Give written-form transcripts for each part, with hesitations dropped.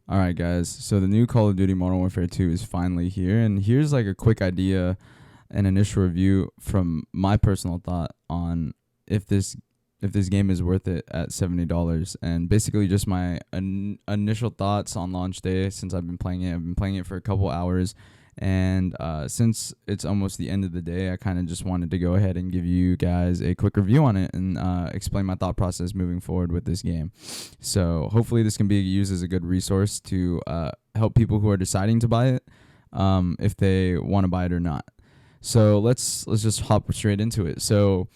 All right, guys. So the new Call of Duty Modern Warfare 2 is finally here, and here's like a quick idea, an initial review from my personal thought on if this if this game is worth it at $70, and basically just my initial thoughts on launch day since I've been playing it. I've been playing it for a couple hours, and since it's almost the end of the day, I kind of just wanted to go ahead and give you guys a quick review on it and explain my thought process moving forward with this game. So hopefully this can be used as a good resource to help people who are deciding to buy it, if they want to buy it or not. So let's just hop straight into it. So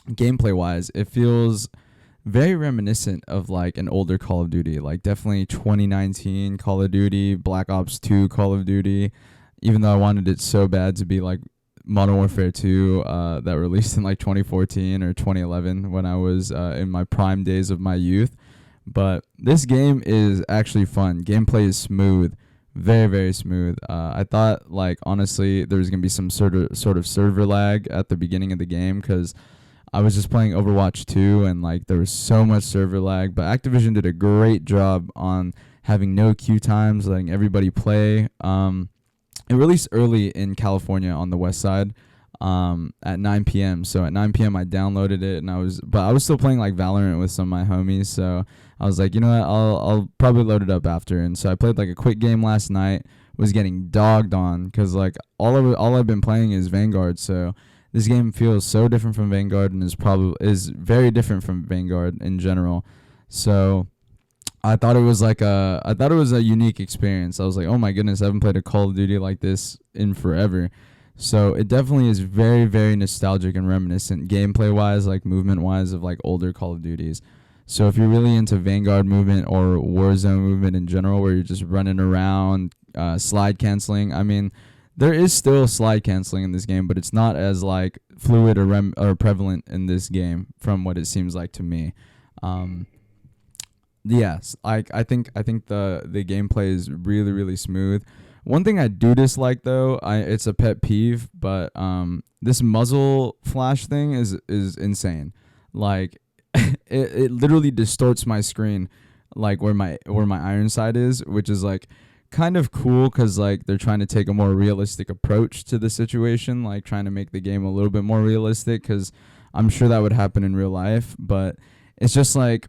gameplay wise, it feels very reminiscent of like an older Call of Duty, like definitely 2019 Call of Duty, Black Ops 2 Call of Duty. Even though I wanted it so bad to be like Modern Warfare 2, that released in like 2014 or 2011 when I was in my prime days of my youth. But this game is actually fun. Gameplay is smooth, very very smooth. I thought like honestly there was gonna be some sort of server lag at the beginning of the game because I was just playing Overwatch 2 and like there was so much server lag. But Activision did a great job on having no queue times, letting everybody play. It released early in California on the west side, at 9 p.m. So at 9 p.m. I downloaded it and I was still playing like Valorant with some of my homies. So I was like, you know what, I'll probably load it up after. And so I played like a quick game last night. Was getting dogged on because like all I've been playing is Vanguard. So this game feels so different from Vanguard and is very different from Vanguard in general. So I thought it was a unique experience. I was like, oh my goodness, I haven't played a Call of Duty like this in forever. So it definitely is very, very nostalgic and reminiscent gameplay wise, like movement wise, of like older Call of Duties. So if you're really into Vanguard movement or Warzone movement in general, where you're just running around, slide canceling, I mean, there is still slide canceling in this game, but it's not as like fluid or prevalent in this game from what it seems like to me. Yes, I think the gameplay is really really smooth. One thing I do dislike though, it's a pet peeve, but this muzzle flash thing is insane. Like it literally distorts my screen, like where my iron sight is, which is like kind of cool because like they're trying to take a more realistic approach to the situation, like trying to make the game a little bit more realistic because I'm sure that would happen in real life. But it's just like,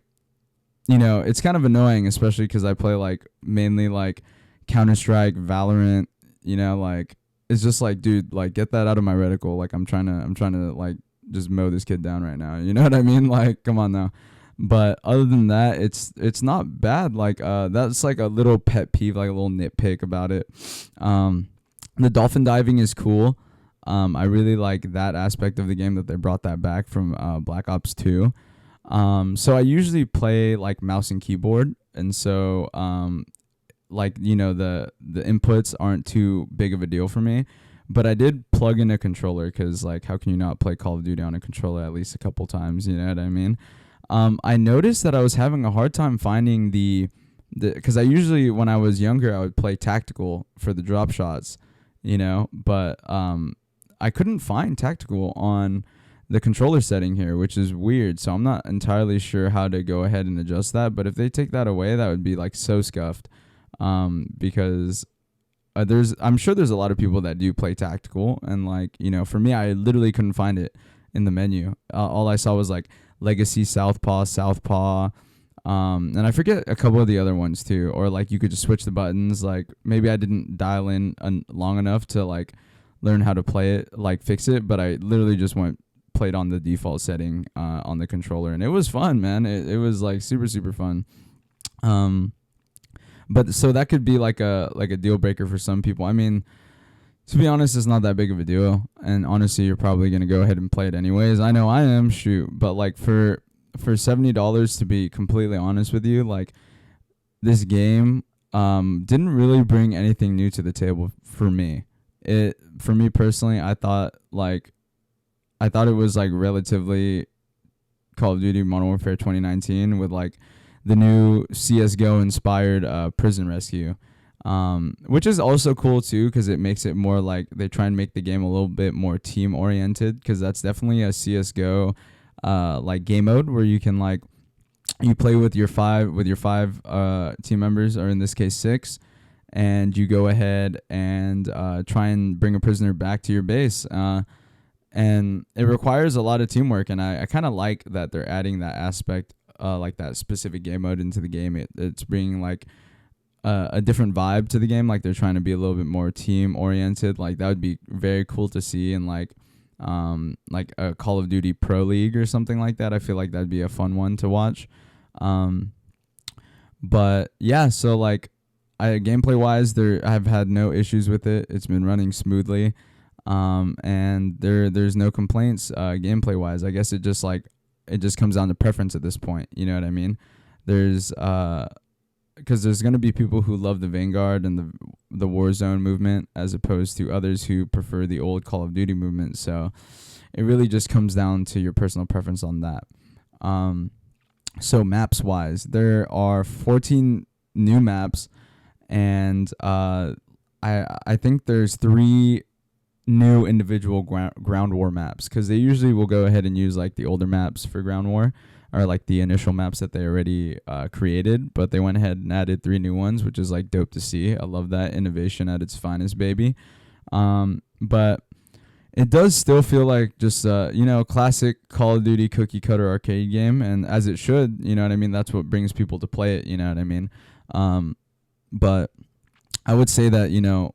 it's kind of annoying, especially because I play like mainly like Counter-Strike, Valorant, like it's just like, dude, like get that out of my reticle. Like I'm trying to like just mow this kid down right now. You know what I mean? Like, come on now. But other than that, it's not bad. Like that's like a little pet peeve, like a little nitpick about it. The dolphin diving is cool. I really like that aspect of the game that they brought that back from Black Ops 2. So I usually play like mouse and keyboard, and so like the inputs aren't too big of a deal for me. But I did plug in a controller because like how can you not play Call of Duty on a controller at least a couple times? You know what I mean? I noticed that I was having a hard time finding because I usually when I was younger I would play tactical for the drop shots, but I couldn't find tactical on the controller setting here, which is weird. So I'm not entirely sure how to go ahead and adjust that. But if they take that away, that would be like so scuffed. Because I'm sure there's a lot of people that do play tactical, and like for me, I literally couldn't find it in the menu. All I saw was like Legacy, Southpaw, and I forget a couple of the other ones too. Or like you could just switch the buttons. Like maybe I didn't dial in long enough to like learn how to play it, like fix it. But I literally just played on the default setting on the controller, and it was fun, man. It was like super super fun. But so that could be like a deal breaker for some people. I mean, to be honest, it's not that big of a deal, and honestly, you're probably gonna go ahead and play it anyways. I know I am, shoot, but like for $70, to be completely honest with you, like this game didn't really bring anything new to the table for me. For me personally, I thought it was like relatively Call of Duty Modern Warfare 2019 with like the new CS:GO inspired prison rescue, which is also cool too because it makes it more like they try and make the game a little bit more team oriented, because that's definitely a CS:GO like game mode where you can like you play with your five team members, or in this case six, and you go ahead and try and bring a prisoner back to your base. And it requires a lot of teamwork, and I kind of like that they're adding that aspect, like that specific game mode into the game. It's bringing like a different vibe to the game. Like they're trying to be a little bit more team oriented. Like that would be very cool to see in like a Call of Duty Pro League or something like that. I feel like that'd be a fun one to watch. Um, but yeah, so like gameplay wise, I've had no issues with it. It's been running smoothly. And there's no complaints gameplay wise. I guess it just comes down to preference at this point. You know what I mean? There's because there's gonna be people who love the Vanguard and the Warzone movement as opposed to others who prefer the old Call of Duty movement. So it really just comes down to your personal preference on that. So maps wise, there are 14 new maps, and I think there's 3 new individual ground war maps, because they usually will go ahead and use like the older maps for ground war, or like the initial maps that they already created, but they went ahead and added 3 new ones, which is like dope to see. I love that innovation at its finest, baby. But it does still feel like just classic Call of Duty cookie cutter arcade game, and as it should, you know what I mean? That's what brings people to play it, you know what I mean? But I would say that,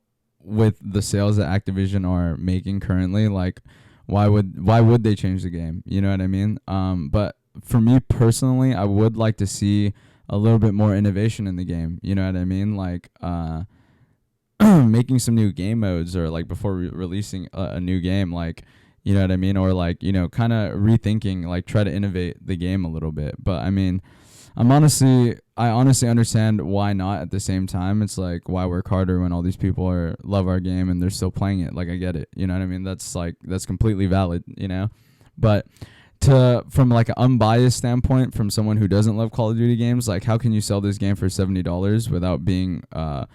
with the sales that Activision are making currently, like why would they change the game? You know what I mean? But for me personally, I would like to see a little bit more innovation in the game. You know what I mean? Like making some new game modes, or like before releasing a new game, like, you know what I mean? Or like, kind of rethinking, like try to innovate the game a little bit. But I mean, I honestly understand why not. At the same time, it's like, why work harder when all these people love our game and they're still playing it? Like, I get it. You know what I mean? That's completely valid, But from like an unbiased standpoint, from someone who doesn't love Call of Duty games, like how can you sell this game for $70 without being a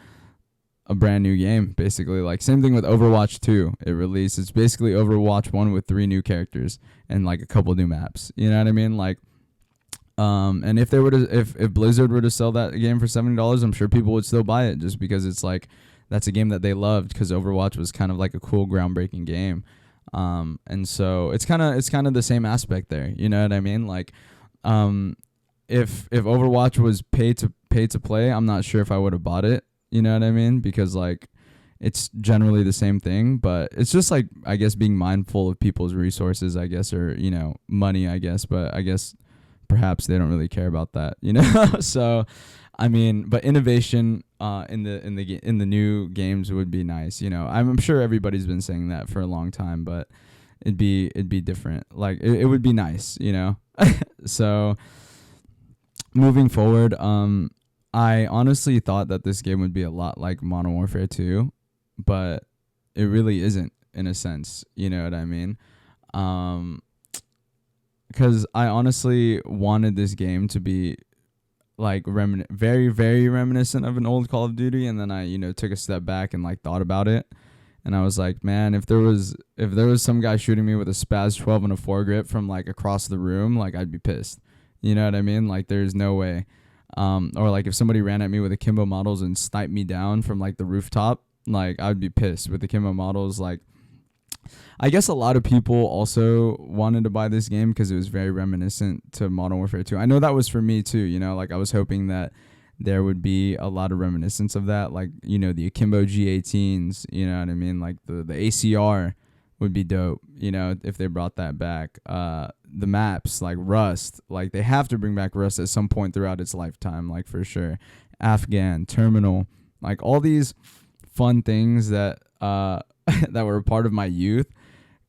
brand new game, basically? Like same thing with Overwatch 2. It released. It's basically Overwatch 1 with 3 new characters and like a couple new maps. You know what I mean? Like, and if Blizzard were to sell that game for $70, I'm sure people would still buy it, just because it's like that's a game that they loved, because Overwatch was kind of like a cool, groundbreaking game. And so it's kind of the same aspect there. You know what I mean? Like, if Overwatch was pay to play, I'm not sure if I would have bought it. You know what I mean? Because like it's generally the same thing, but it's just like, I guess, being mindful of people's resources, I guess, or money, I guess. But I guess perhaps they don't really care about that, So, I mean, but innovation in the new games would be nice. I'm sure everybody's been saying that for a long time, but it'd be different. Like it would be nice, So, moving forward, I honestly thought that this game would be a lot like Modern Warfare 2, but it really isn't, in a sense. You know what I mean? Because I honestly wanted this game to be like very, very reminiscent of an old Call of Duty, and then I took a step back and like thought about it, and I was like, man, if there was some guy shooting me with a Spaz 12 and a foregrip from like across the room, like I'd be pissed. You know what I mean? Like there's no way. Or like if somebody ran at me with akimbo models and sniped me down from like the rooftop, like I'd be pissed with akimbo models. Like, I guess a lot of people also wanted to buy this game because it was very reminiscent to Modern Warfare 2. I know that was for me too, like I was hoping that there would be a lot of reminiscence of that, like, the Akimbo G18s, you know what I mean? Like the ACR would be dope, if they brought that back. The maps, like Rust, like they have to bring back Rust at some point throughout its lifetime, like for sure. Afghan, Terminal, like all these fun things that that were a part of my youth,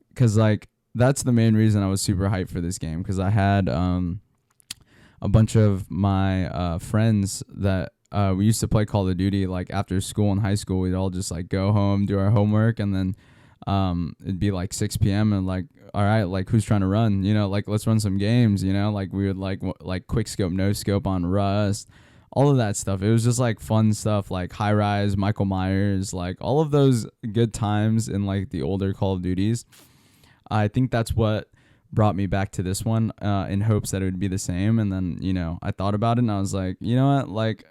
because like that's the main reason I was super hyped for this game, because I had a bunch of my friends that we used to play Call of Duty like after school in high school. We'd all just like go home, do our homework, and then it'd be like 6 p.m. and like, all right, like who's trying to run, like let's run some games, like we would like quick scope, no scope on Rust, all of that stuff. It was just like fun stuff, like High Rise, Michael Myers, like all of those good times in like the older Call of Duties. I think that's what brought me back to this one in hopes that it would be the same. And then, I thought about it and I was like, you know what? Like,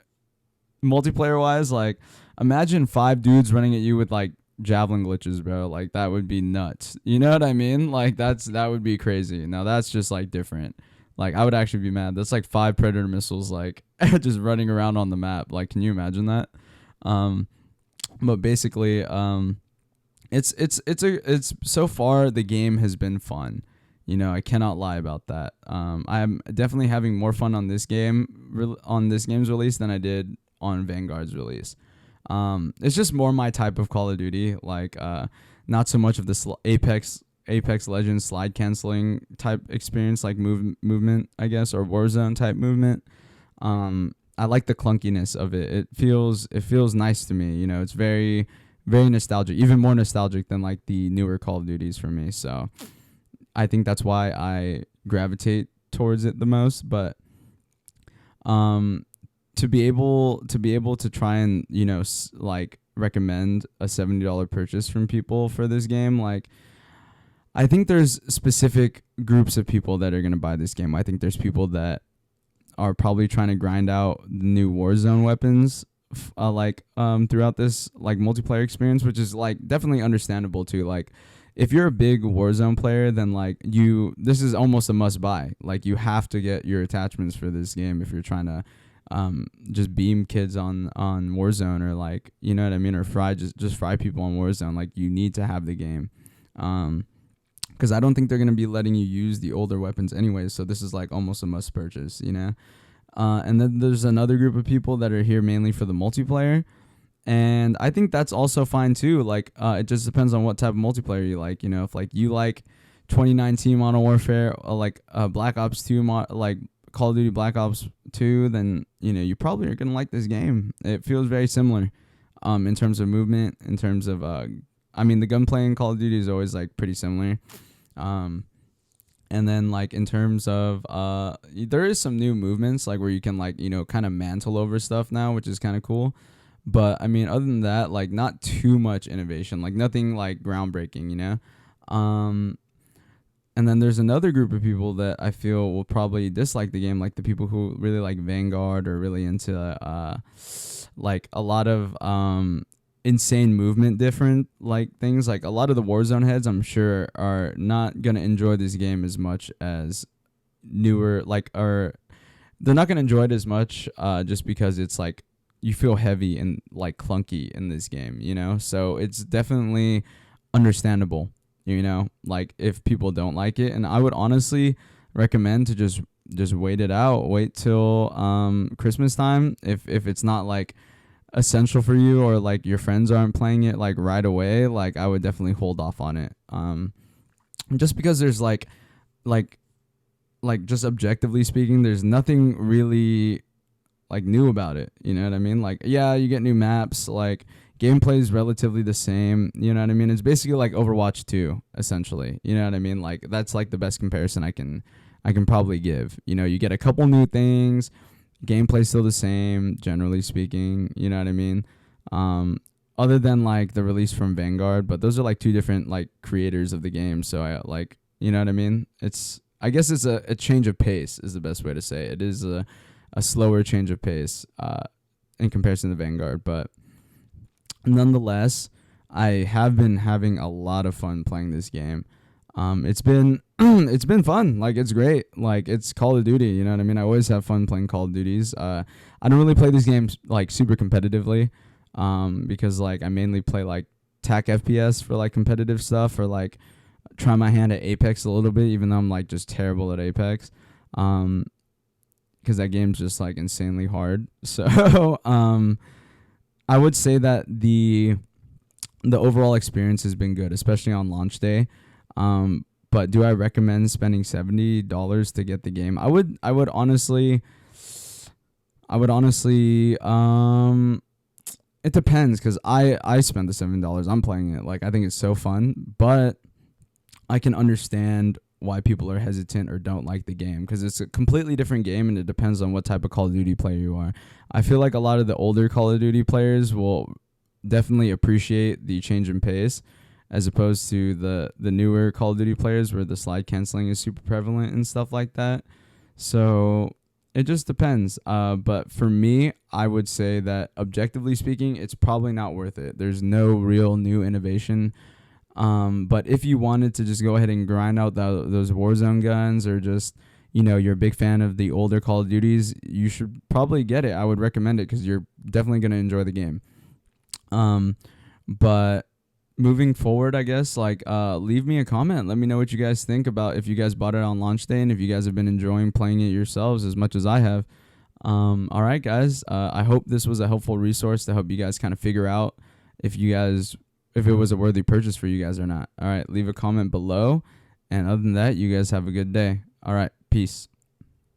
multiplayer wise, like, imagine 5 dudes running at you with like javelin glitches, bro. Like, that would be nuts. You know what I mean? Like, that would be crazy. Now, that's just like different. Like, I would actually be mad. That's like 5 predator missiles, like, just running around on the map. Like, can you imagine that? But basically, it's so far the game has been fun. I cannot lie about that. I'm definitely having more fun on this game's release than I did on Vanguard's release. It's just more my type of Call of Duty. Like, not so much of the Apex Legends slide canceling type experience, like movement, I guess, or Warzone type movement. I like the clunkiness of it. It feels nice to me. It's very, very nostalgic, even more nostalgic than like the newer Call of Duties for me. So I think that's why I gravitate towards it the most. But to be able to try and like recommend a $70 purchase from people for this game, like, I think there's specific groups of people that are going to buy this game. I think there's people that are probably trying to grind out the new Warzone weapons throughout this like multiplayer experience, which is like definitely understandable too. Like, if you're a big Warzone player, then like this is almost a must buy. Like, you have to get your attachments for this game if you're trying to just beam kids on Warzone, or like, you know what I mean, or just fry people on Warzone. Like, you need to have the game. Because I don't think they're going to be letting you use the older weapons anyway, so this is like almost a must purchase, and then there's another group of people that are here mainly for the multiplayer, and I think that's also fine too. Like, it just depends on what type of multiplayer you like. If like you like 2019 Modern Warfare, like Black Ops 2, like Call of Duty Black Ops 2, then you probably are gonna like this game. It feels very similar, in terms of movement, in terms of the gunplay in Call of Duty is always like pretty similar. And then like in terms of there is some new movements, like where you can like kind of mantle over stuff now, which is kind of cool. But other than that, like, not too much innovation, like nothing like groundbreaking. And then there's another group of people that I feel will probably dislike the game, like the people who really like Vanguard, or really into like a lot of insane movement, different like things. Like, a lot of the Warzone heads, I'm sure, are not gonna enjoy this game as much as newer, like, or they're not gonna enjoy it as much just because it's like you feel heavy and like clunky in this game, so it's definitely understandable, like, if people don't like it. And I would honestly recommend to just wait it out, wait till Christmas time, if it's not like essential for you, or like your friends aren't playing it like right away. Like, I would definitely hold off on it, just because there's like just objectively speaking, there's nothing really like new about it. You know what I mean? Like, yeah, you get new maps, like gameplay is relatively the same. You know what I mean? It's basically like Overwatch 2, essentially. You know what I mean? Like, that's like the best comparison I can probably give. You get a couple new things. Gameplay's still the same, generally speaking. You know what I mean? Other than like the release from Vanguard, but those are like two different like creators of the game. So I like, you know what I mean? I guess it's a change of pace is the best way to say it. It is a slower change of pace in comparison to Vanguard, but nonetheless, I have been having a lot of fun playing this game. It's been it's been fun. Like, it's great. Like, it's Call of Duty. You know what I mean? I always have fun playing Call of Duties. I don't really play these games like super competitively, because like I mainly play like TAC FPS for like competitive stuff, or like try my hand at Apex a little bit, even though I'm like just terrible at Apex. Because that game's just like insanely hard. So I would say that the overall experience has been good, especially on launch day. But do I recommend spending $70 to get the game? I would honestly, it depends, because I spent the $7. I'm playing it. Like, I think it's so fun, but I can understand why people are hesitant or don't like the game, because it's a completely different game, and it depends on what type of Call of Duty player you are. I feel like a lot of the older Call of Duty players will definitely appreciate the change in pace, as opposed to the newer Call of Duty players where the slide canceling is super prevalent and stuff like that. So it just depends. But for me, I would say that objectively speaking, it's probably not worth it. There's no real new innovation. But if you wanted to just go ahead and grind out those Warzone guns, or just, you're a big fan of the older Call of Duties, you should probably get it. I would recommend it because you're definitely going to enjoy the game. But moving forward, I guess, leave me a comment. Let me know what you guys think about if you guys bought it on launch day and if you guys have been enjoying playing it yourselves as much as I have. All right, guys. I hope this was a helpful resource to help you guys kind of figure out if it was a worthy purchase for you guys or not. All right, leave a comment below. And other than that, you guys have a good day. All right, peace.